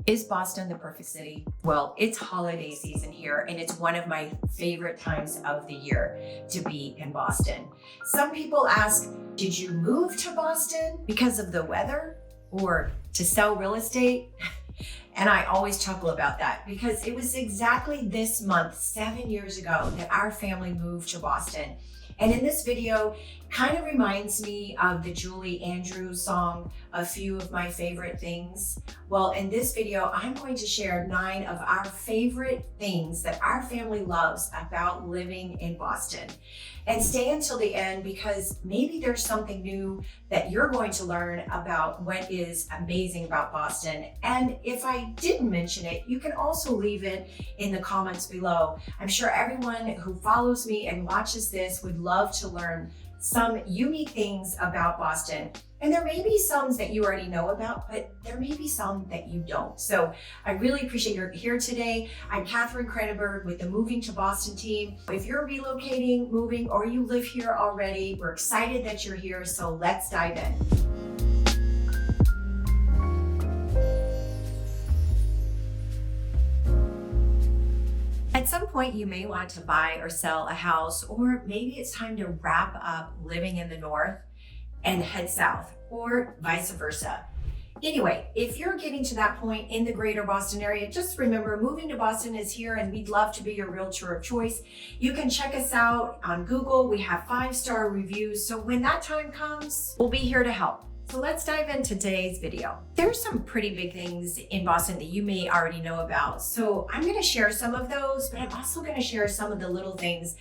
Is Boston the perfect city? Well, it's holiday season here, and it's one of my favorite times of the year to be in Boston. Some people ask, did you move to Boston because of the weather or to sell real estate? And I always chuckle about that because it was exactly this month, 7 years ago, that our family moved to Boston. And in this video, kind of reminds me of the Julie Andrews song, A Few of My Favorite Things. Well, in this video, I'm going to share 9 of our favorite things that our family loves about living in Boston. And stay until the end because maybe there's something new that you're going to learn about what is amazing about Boston. And if I didn't mention it, you can also leave it in the comments below. I'm sure everyone who follows me and watches this would love to learn some unique things about Boston. And there may be some that you already know about, but there may be some that you don't. So I really appreciate you're here today. I'm Katherine Kranenburg with the Moving to Boston team. If you're relocating, moving, or you live here already, we're excited that you're here. So let's dive in. At some point, you may want to buy or sell a house, or maybe it's time to wrap up living in the north and head south, or vice versa. Anyway, if you're getting to that point in the greater Boston area, just remember Moving to Boston is here and we'd love to be your realtor of choice. You can check us out on Google. We have 5-star reviews. So when that time comes, we'll be here to help. So let's dive into today's video. There's some pretty big things in Boston that you may already know about. So I'm gonna share some of those, but I'm also gonna share some of the little things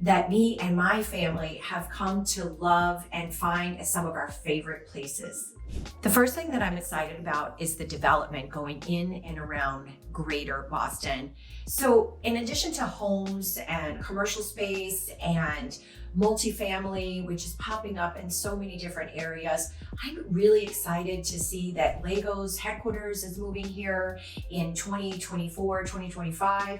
that me and my family have come to love and find as some of our favorite places. The first thing that I'm excited about is the development going in and around greater Boston. So in addition to homes and commercial space and multifamily, which is popping up in so many different areas, I'm really excited to see that Lego's headquarters is moving here in 2024, 2025.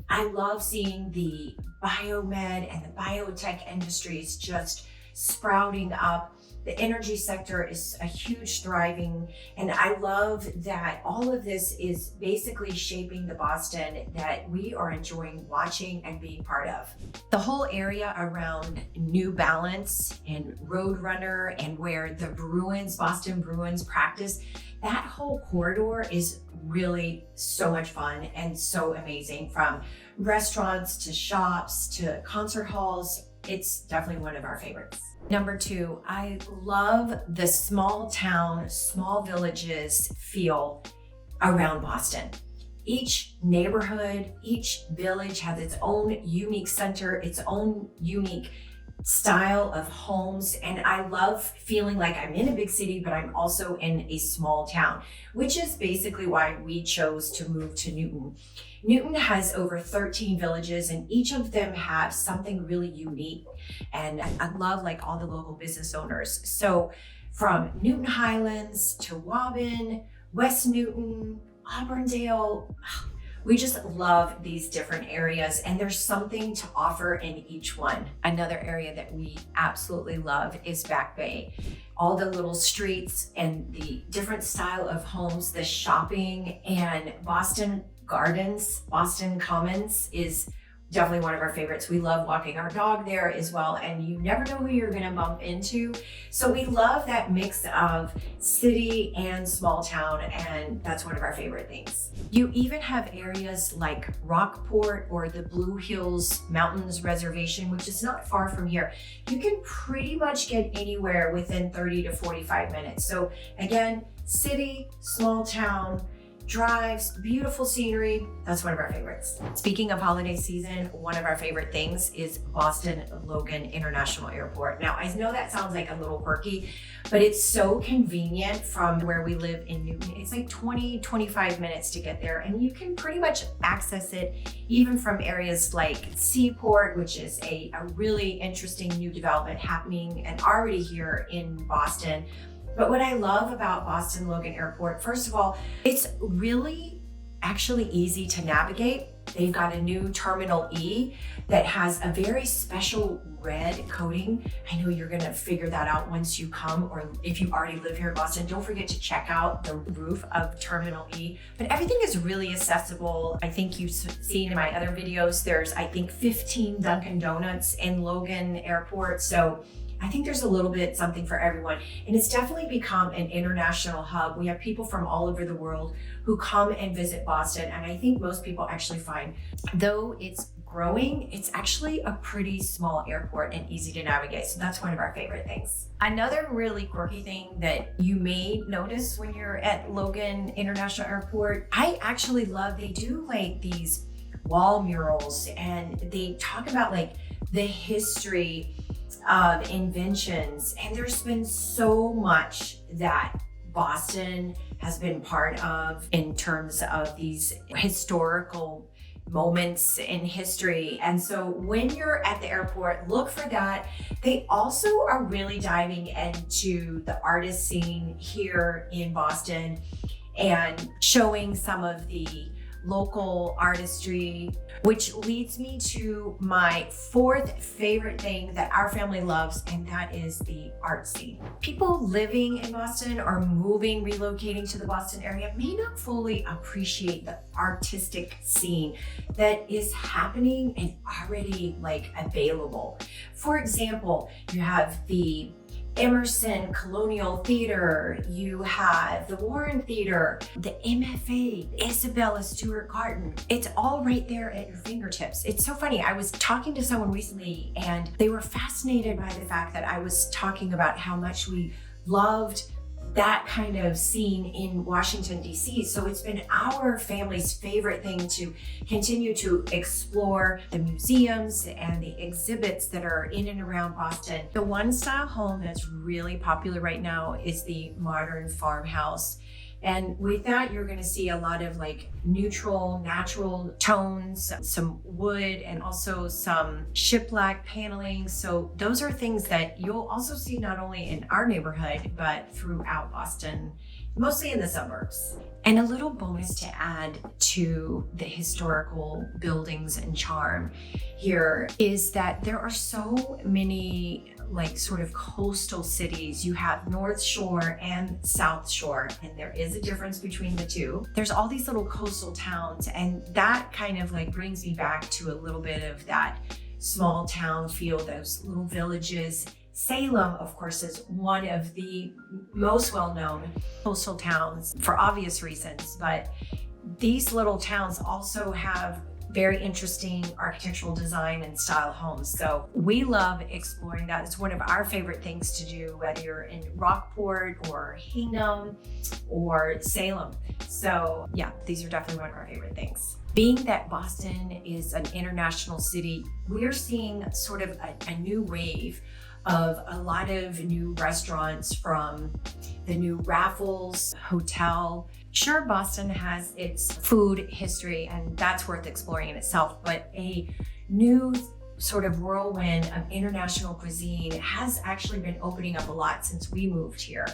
I love seeing the biomed and the biotech industries just sprouting up. The energy sector is a huge thriving, and I love that all of this is basically shaping the Boston that we are enjoying watching and being part of. The whole area around New Balance and Roadrunner and where the Bruins, Boston Bruins practice, that whole corridor is really so much fun and so amazing, from restaurants to shops to concert halls. It's definitely one of our favorites. Number 2, I love the small town, small villages feel around Boston. Each neighborhood, each village has its own unique center, its own unique style of homes. And I love feeling like I'm in a big city, but I'm also in a small town, which is basically why we chose to move to Newton. Newton has over 13 villages, and each of them have something really unique. And I love like all the local business owners. So from Newton Highlands to Waubun, West Newton, Auburndale, we just love these different areas, and there's something to offer in each one. Another area that we absolutely love is Back Bay. All the little streets and the different style of homes, the shopping, and Boston Gardens, Boston Commons is definitely one of our favorites. We love walking our dog there as well, and you never know who you're gonna bump into. So we love that mix of city and small town, and that's one of our favorite things. You even have areas like Rockport or the Blue Hills Mountains Reservation, which is not far from here. You can pretty much get anywhere within 30 to 45 minutes. So again, city, small town, drives, beautiful scenery. That's one of our favorites. Speaking of holiday season, one of our favorite things is Boston Logan International Airport. Now, I know that sounds like a little quirky, but it's so convenient from where we live in Newton. It's like 20, 25 minutes to get there, and you can pretty much access it even from areas like Seaport, which is a really interesting new development happening and already here in Boston. But what I love about Boston Logan Airport, first of all, it's really actually easy to navigate. They've got a new Terminal E that has a very special red coating. I know you're gonna figure that out once you come, or if you already live here in Boston, don't forget to check out the roof of Terminal E. But everything is really accessible. I think you've seen in my other videos, there's, I think, 15 Dunkin' Donuts in Logan Airport. So I think there's a little bit something for everyone. And it's definitely become an international hub. We have people from all over the world who come and visit Boston. And I think most people actually find, though it's growing, it's actually a pretty small airport and easy to navigate. So that's one of our favorite things. Another really quirky thing that you may notice when you're at Logan International Airport, I actually love, they do like these wall murals, and they talk about like the history of inventions. And there's been so much that Boston has been part of in terms of these historical moments in history. And so when you're at the airport, look for that. They also are really diving into the artist scene here in Boston and showing some of the local artistry, which leads me to my fourth favorite thing that our family loves, and that is the art scene. People living in Boston or moving, relocating to the Boston area may not fully appreciate the artistic scene that is happening and already like available. For example, you have the Emerson Colonial Theater, you have the Warren Theater, the MFA, Isabella Stewart Garden. It's all right there at your fingertips. It's so funny. I was talking to someone recently and they were fascinated by the fact that I was talking about how much we loved that kind of scene in Washington, D.C. So it's been our family's favorite thing to continue to explore the museums and the exhibits that are in and around Boston. The one style home that's really popular right now is the modern farmhouse. And with that, you're going to see a lot of like neutral, natural tones, some wood, and also some shiplap paneling. So those are things that you'll also see not only in our neighborhood, but throughout Boston, mostly in the suburbs. And a little bonus to add to the historical buildings and charm here is that there are so many like sort of coastal cities. You have North Shore and South Shore, and there is a difference between the two. There's all these little coastal towns, and that kind of like brings me back to a little bit of that small town feel, those little villages. Salem, of course, is one of the most well-known coastal towns for obvious reasons, but these little towns also have very interesting architectural design and style homes. So we love exploring that. It's one of our favorite things to do, whether you're in Rockport or Hingham or Salem. So yeah, these are definitely one of our favorite things. Being that Boston is an international city, we're seeing sort of a new wave of a lot of new restaurants, from the new Raffles Hotel. Sure, Boston has its food history, and that's worth exploring in itself, but a new sort of whirlwind of international cuisine has actually been opening up a lot since we moved here.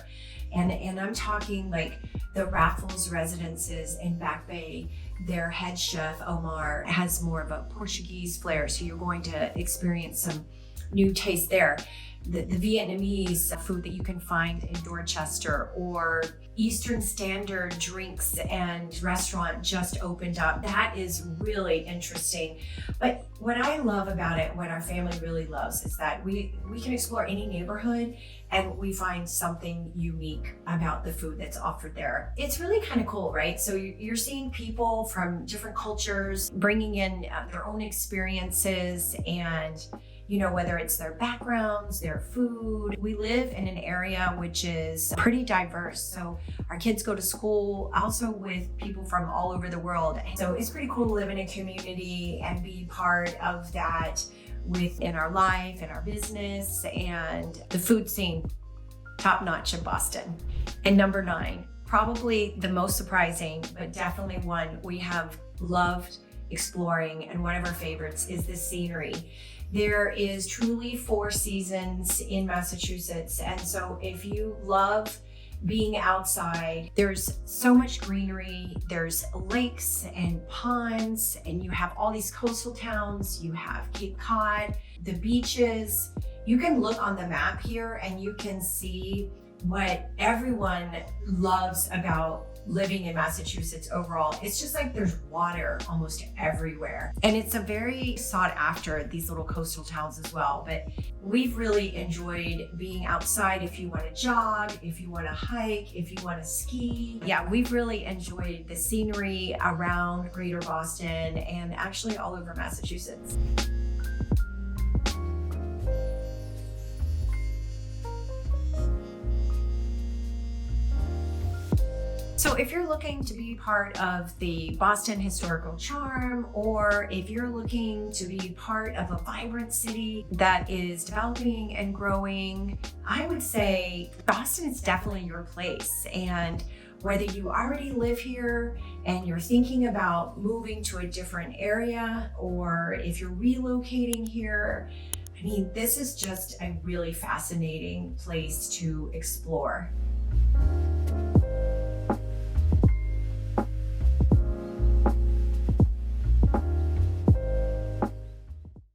And I'm talking like the Raffles residences in Back Bay. Their head chef, Omar, has more of a Portuguese flair, so you're going to experience some new taste there. The Vietnamese food that you can find in Dorchester, or Eastern Standard Drinks and Restaurant just opened up. That is really interesting. But what I love about it, what our family really loves, is that we can explore any neighborhood and we find something unique about the food that's offered there. It's really kind of cool, right? So you're seeing people from different cultures bringing in their own experiences, and you know, whether it's their backgrounds, their food. We live in an area which is pretty diverse. So our kids go to school also with people from all over the world. So it's pretty cool to live in a community and be part of that within our life and our business. And the food scene, top notch in Boston. And number 9, probably the most surprising, but definitely one we have loved exploring, and one of our favorites is the scenery. There is truly 4 seasons in Massachusetts. And so if you love being outside. There's so much greenery. There's lakes and ponds, and you have all these coastal towns. You have Cape Cod, the beaches. You can look on the map here and you can see what everyone loves about living in Massachusetts overall. It's just like there's water almost everywhere. And it's a very sought after, these little coastal towns as well. But we've really enjoyed being outside if you want to jog, if you want to hike, if you want to ski. Yeah, we've really enjoyed the scenery around Greater Boston and actually all over Massachusetts. So if you're looking to be part of the Boston historical charm, or if you're looking to be part of a vibrant city that is developing and growing, I would say Boston is definitely your place. And whether you already live here and you're thinking about moving to a different area, or if you're relocating here, I mean, this is just a really fascinating place to explore.